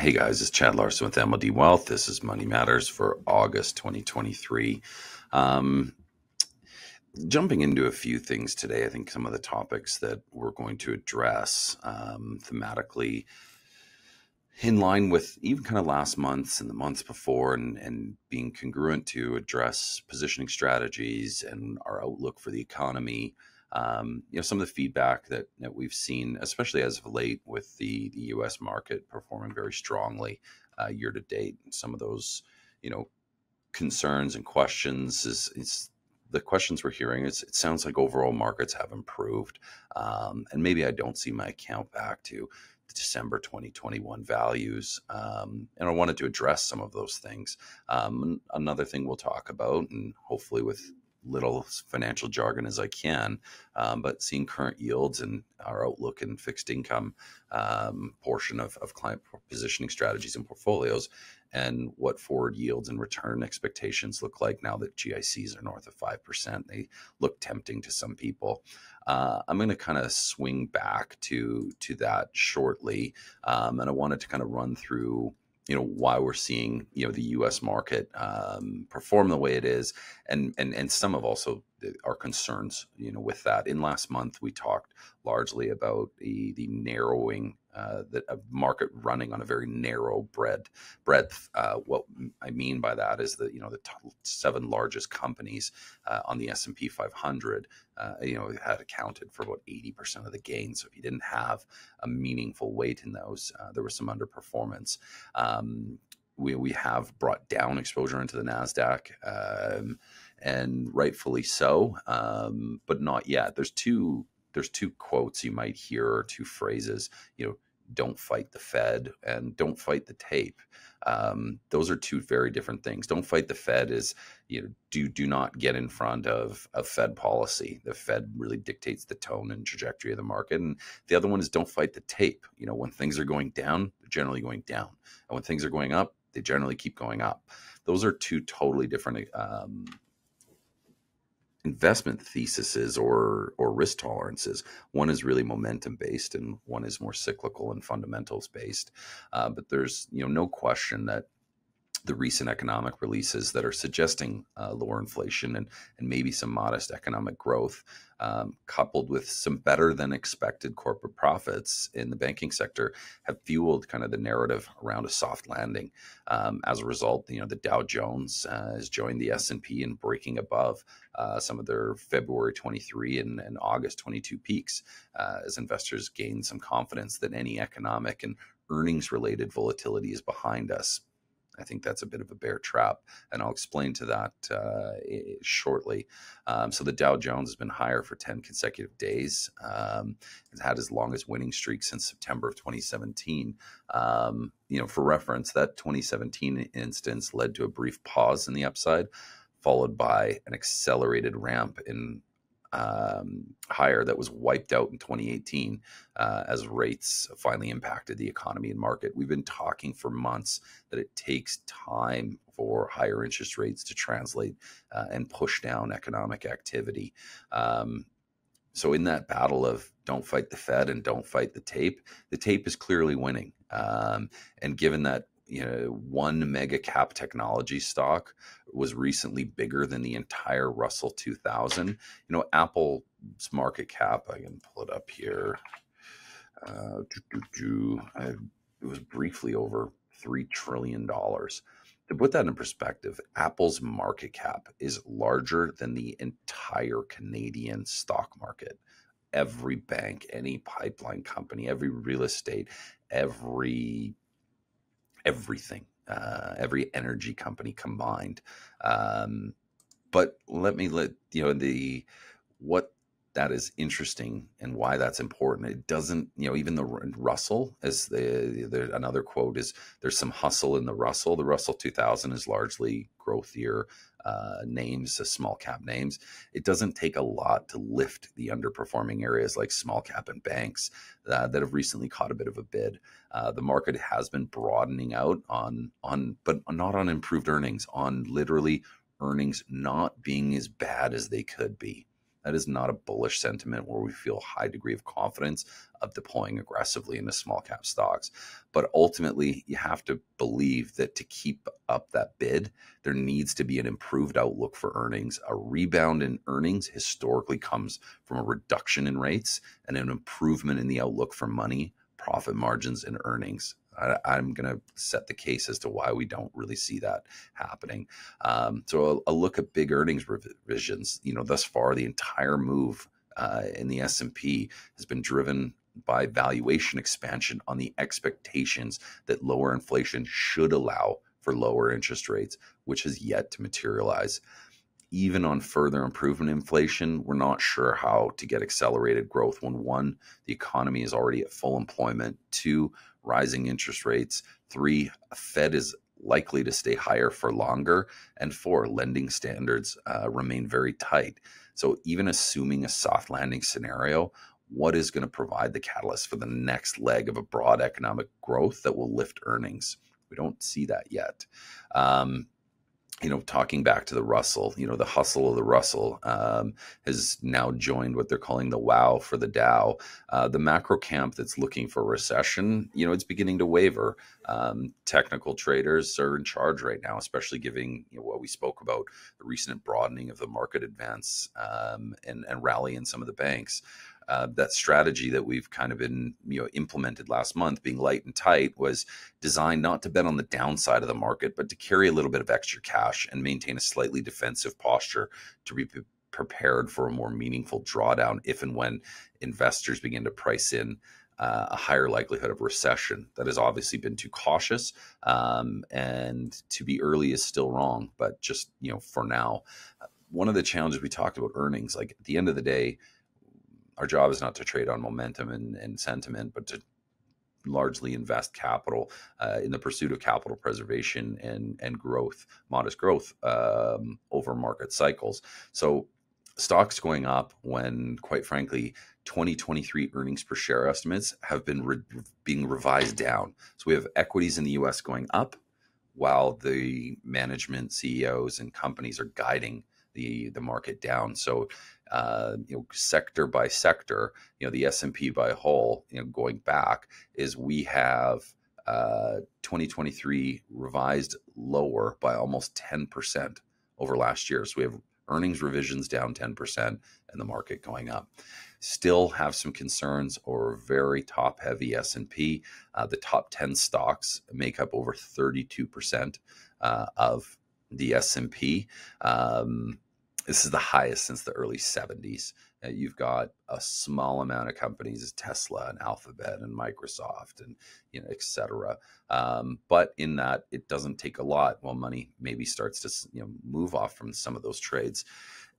Hey guys, it's Chad Larson with MLD Wealth. This is Money Matters for August 2023. Um, Jumping into a few things today, I think some of the topics that we're going to address thematically in line with even kind of last month's and the months before, and being congruent to address positioning strategies and our outlook for the economy. Some of the feedback that we've seen, especially as of late, with the U.S. market performing very strongly year to date. And some of those, concerns and questions is the questions we're hearing. It sounds like overall markets have improved, and maybe I don't see my account back to December 2021 values. And I wanted to address some of those things. Another thing we'll talk about, and hopefully with little financial jargon as I can, but seeing current yields and our outlook in fixed income portion of client positioning strategies and portfolios, and what forward yields and return expectations look like now that GICs are north of 5%. They look tempting to some people. I'm going to kind of swing back to that shortly, and I wanted to kind of run through why we're seeing the U.S. market perform the way it is, and some of also our concerns with that. In last month, we talked largely about the narrowing that a market running on a very narrow breadth. What I mean by that is that the top 7 largest companies on the S&P 500 had accounted for about 80% of the gains. So if you didn't have a meaningful weight in those, there was some underperformance. We have brought down exposure into the NASDAQ, and rightfully so, but not yet. There's two quotes you might hear, or two phrases, don't fight the Fed and don't fight the tape. Those are two very different things. Don't fight the Fed is, do not get in front of Fed policy. The Fed really dictates the tone and trajectory of the market. And the other one is don't fight the tape. When things are going down, they're generally going down. And when things are going up, they generally keep going up. Those are two totally different investment theses or risk tolerances. One is really momentum based, and one is more cyclical and fundamentals based. But there's no question that the recent economic releases that are suggesting lower inflation and maybe some modest economic growth, coupled with some better than expected corporate profits in the banking sector, have fueled kind of the narrative around a soft landing. As a result, the Dow Jones has joined the S&P in breaking above some of their February 23 and August 22 peaks, as investors gain some confidence that any economic and earnings related volatility is behind us. I think that's a bit of a bear trap, and I'll explain to that shortly. So the Dow Jones has been higher for 10 consecutive days. It's had its longest winning streak since September of 2017. For reference, that 2017 instance led to a brief pause in the upside, followed by an accelerated ramp in higher that was wiped out in 2018 as rates finally impacted the economy and market. We've been talking for months that it takes time for higher interest rates to translate and push down economic activity. So in that battle of don't fight the Fed and don't fight the tape is clearly winning. And given that one mega cap technology stock was recently bigger than the entire Russell 2000. Apple's market cap, I can pull it up here. It was briefly over $3 trillion. To put that in perspective, Apple's market cap is larger than the entire Canadian stock market. Every bank, any pipeline company, every real estate, everything, every energy company combined. But what that is interesting and why that's important. It doesn't, even the Russell, as another quote is, there's some hustle in the Russell. The Russell 2000 is largely growthier names, small cap names. It doesn't take a lot to lift the underperforming areas like small cap and banks that have recently caught a bit of a bid. The market has been broadening out but not on improved earnings, on literally earnings not being as bad as they could be. That is not a bullish sentiment where we feel a high degree of confidence of deploying aggressively into small cap stocks. But ultimately, you have to believe that to keep up that bid, there needs to be an improved outlook for earnings. A rebound in earnings historically comes from a reduction in rates and an improvement in the outlook for money, profit margins, and earnings. I'm going to set the case as to why we don't really see that happening. So a look at big earnings revisions. Thus far, the entire move in the S&P has been driven by valuation expansion on the expectations that lower inflation should allow for lower interest rates, which has yet to materialize. Even on further improvement in inflation, we're not sure how to get accelerated growth when one, the economy is already at full employment, two, rising interest rates, three, a Fed is likely to stay higher for longer, and four, lending standards remain very tight. So even assuming a soft landing scenario, what is going to provide the catalyst for the next leg of a broad economic growth that will lift earnings? We don't see that yet. Talking back to the Russell, the hustle of the Russell has now joined what they're calling the wow for the Dow. The macro camp that's looking for a recession, it's beginning to waver. Technical traders are in charge right now, especially given what we spoke about, the recent broadening of the market advance and rally in some of the banks. That strategy that we've kind of been implemented last month, being light and tight, was designed not to bet on the downside of the market, but to carry a little bit of extra cash and maintain a slightly defensive posture to be prepared for a more meaningful drawdown if and when investors begin to price in a higher likelihood of recession. That has obviously been too cautious, and to be early is still wrong. But just for now, one of the challenges we talked about earnings, like at the end of the day, our job is not to trade on momentum and sentiment, but to largely invest capital in the pursuit of capital preservation and growth, modest growth over market cycles. So stocks going up when, quite frankly, 2023 earnings per share estimates have been being revised down. So we have equities in the US going up while the management, CEOs, and companies are guiding the market down. So sector by sector, the S&P by whole, going back, is we have 2023 revised lower by almost 10% over last year. So we have earnings revisions down 10% and the market going up. Still have some concerns over very top heavy S&P. The top 10 stocks make up over 32% of the S&P. This is the highest since the early 70s. You've got a small amount of companies as Tesla and Alphabet and Microsoft and et cetera. But in that, it doesn't take a lot. Well, money maybe starts to move off from some of those trades.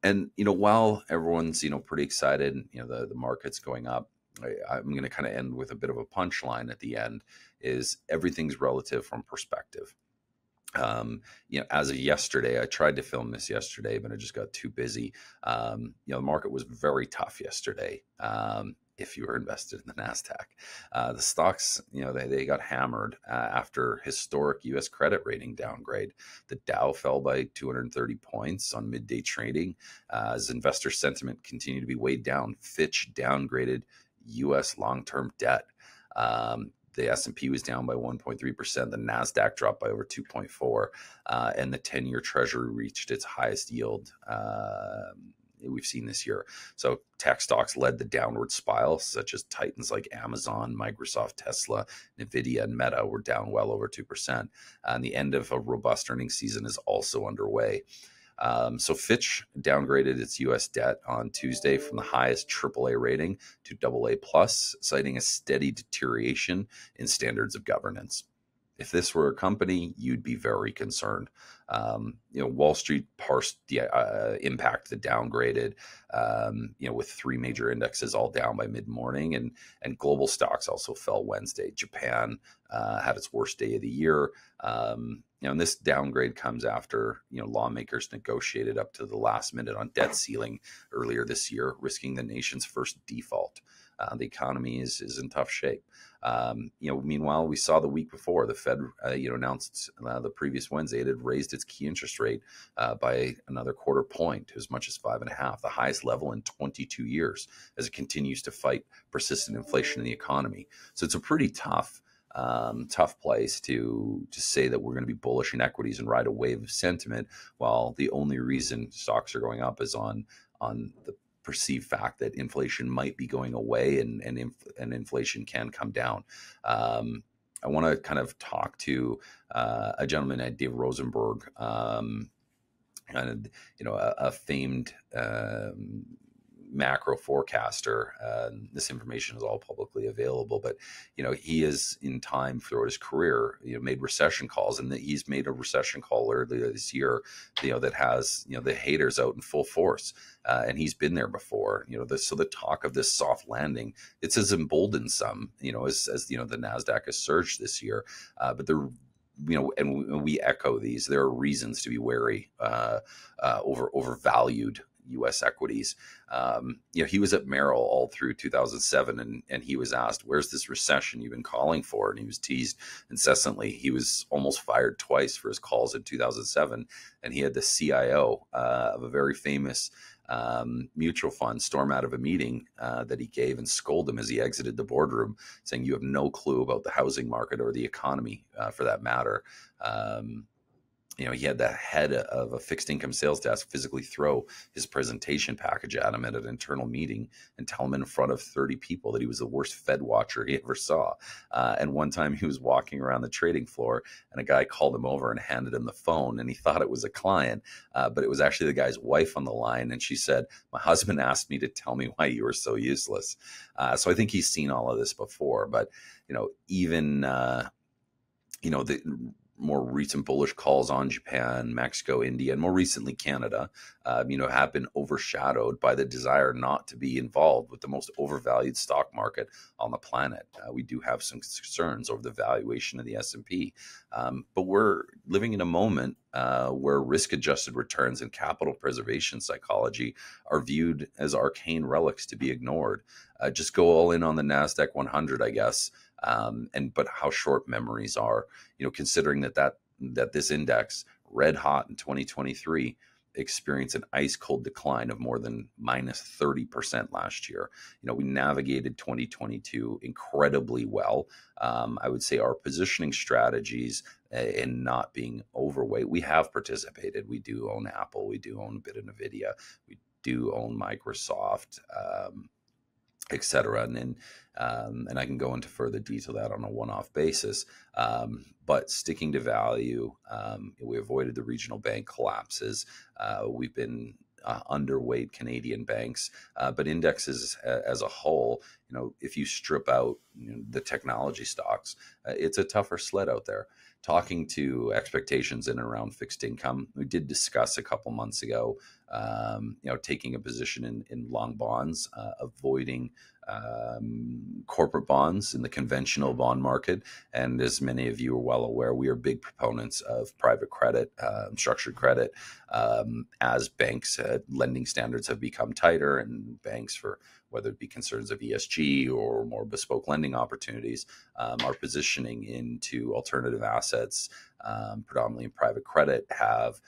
And while everyone's pretty excited, the market's going up, I'm going to kind of end with a bit of a punchline at the end. Is everything's relative from perspective. As of yesterday, I tried to film this yesterday, but I just got too busy. The market was very tough yesterday. If you were invested in the NASDAQ, the stocks, they got hammered after historic U.S. credit rating downgrade. The Dow fell by 230 points on midday trading as investor sentiment continued to be weighed down. Fitch downgraded U.S. long-term debt. The S&P was down by 1.3%. The NASDAQ dropped by over 2.4%. And the 10-year Treasury reached its highest yield we've seen this year. So tech stocks led the downward spiral, such as titans like Amazon, Microsoft, Tesla, NVIDIA, and Meta were down well over 2%. And the end of a robust earnings season is also underway. So Fitch downgraded its U.S. debt on Tuesday from the highest AAA rating to AA+, citing a steady deterioration in standards of governance. If this were a company, you'd be very concerned. Wall Street parsed the impact that downgraded, with three major indexes all down by mid-morning, and global stocks also fell Wednesday. Japan had its worst day of the year. And this downgrade comes after lawmakers negotiated up to the last minute on debt ceiling earlier this year, risking the nation's first default. The economy is in tough shape. Meanwhile, we saw the week before the Fed, announced the previous Wednesday it had raised its key interest rate by another quarter point to as much as 5.5, the highest level in 22 years, as it continues to fight persistent inflation in the economy. So it's a pretty tough place to say that we're going to be bullish in equities and ride a wave of sentiment, while the only reason stocks are going up is on the perceived fact that inflation might be going away and inflation can come down. I want to kind of talk to a gentleman named Dave Rosenberg, a famed macro forecaster. This information is all publicly available, but he is in time throughout his career, made recession calls, and that he's made a recession call earlier this year, that has the haters out in full force, and he's been there before. So the talk of this soft landing, it has emboldened some, as the Nasdaq has surged this year, but the and we echo these. There are reasons to be wary overvalued U.S. equities. He was at Merrill all through 2007, and he was asked, "Where's this recession you've been calling for?" And he was teased incessantly. He was almost fired twice for his calls in 2007, and he had the CIO of a very famous mutual fund storm out of a meeting that he gave and scold him as he exited the boardroom, saying, "You have no clue about the housing market or the economy, for that matter." He had the head of a fixed income sales desk physically throw his presentation package at him at an internal meeting and tell him in front of 30 people that he was the worst Fed watcher he ever saw. And one time he was walking around the trading floor, and a guy called him over and handed him the phone, and he thought it was a client, but it was actually the guy's wife on the line. And she said, "My husband asked me to tell me why you were so useless." So I think he's seen all of this before, but even the more recent bullish calls on Japan, Mexico, India, and more recently Canada, have been overshadowed by the desire not to be involved with the most overvalued stock market on the planet. We do have some concerns over the valuation of the S&P, but we're living in a moment where risk-adjusted returns and capital preservation psychology are viewed as arcane relics to be ignored. Just go all in on the NASDAQ 100, I guess. But how short memories are, considering that this index, red hot in 2023, experienced an ice cold decline of more than minus 30% last year. We navigated 2022 incredibly well. I would say our positioning strategies in not being overweight, we have participated. We do own Apple. We do own a bit of NVIDIA. We do own Microsoft, etc. And I can go into further detail that on a one-off basis. But sticking to value, we avoided the regional bank collapses. We've been underweight Canadian banks, but indexes as a whole, if you strip out the technology stocks, it's a tougher sled out there. Talking to expectations in and around fixed income, we did discuss a couple months ago, taking a position in long bonds, avoiding corporate bonds in the conventional bond market. And as many of you are well aware, we are big proponents of private credit, structured credit, as banks' lending standards have become tighter, and banks, for whether it be concerns of ESG or more bespoke lending opportunities, are positioning into alternative assets, predominantly in private credit, have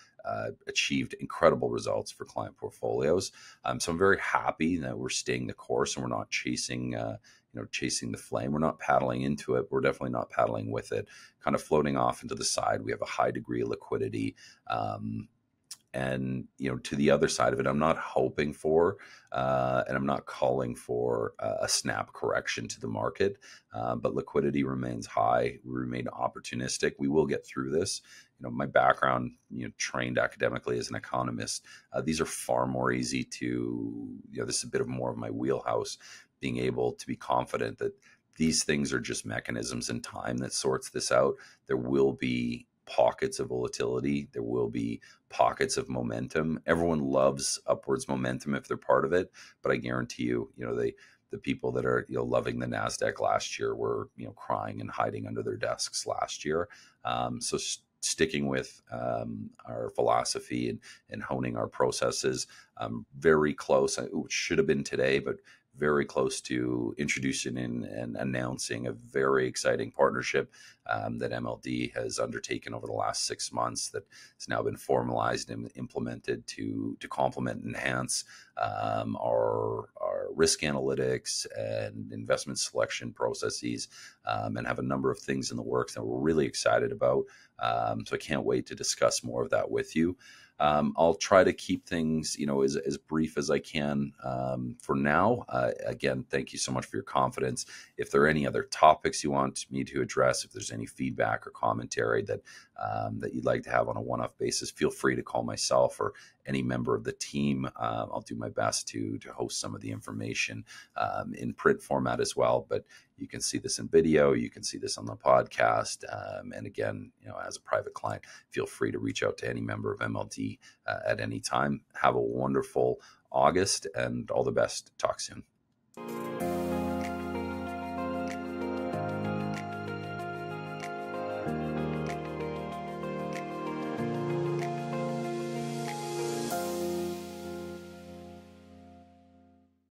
achieved incredible results for client portfolios. So I'm very happy that we're staying the course and we're not chasing the flame. We're not paddling into it. We're definitely not paddling with it, kind of floating off into the side. We have a high degree of liquidity. And, to the other side of it, I'm not hoping for, and I'm not calling for a snap correction to the market, but liquidity remains high. We remain opportunistic. We will get through this. My background, trained academically as an economist, these are far more easy to, this is a bit of more of my wheelhouse, being able to be confident that these things are just mechanisms in time that sorts this out. There will be pockets of volatility. There will be pockets of momentum. Everyone loves upwards momentum if they're part of it, but I guarantee you, the people that are loving the NASDAQ last year were crying and hiding under their desks last year. So sticking with our philosophy and honing our processes. Very close. It should have been today, but very close to introducing and announcing a very exciting partnership that MLD has undertaken over the last 6 months that has now been formalized and implemented to complement and enhance our risk analytics and investment selection processes, and have a number of things in the works that we're really excited about. So I can't wait to discuss more of that with you. I'll try to keep things, as brief as I can for now. Again, thank you so much for your confidence. If there are any other topics you want me to address, if there's any feedback or commentary that you'd like to have on a one-off basis, feel free to call myself or any member of the team. I'll do my best to host some of the information in print format as well. But you can see this in video, you can see this on the podcast. And again, as a private client, feel free to reach out to any member of MLD at any time. Have a wonderful August and all the best. Talk soon.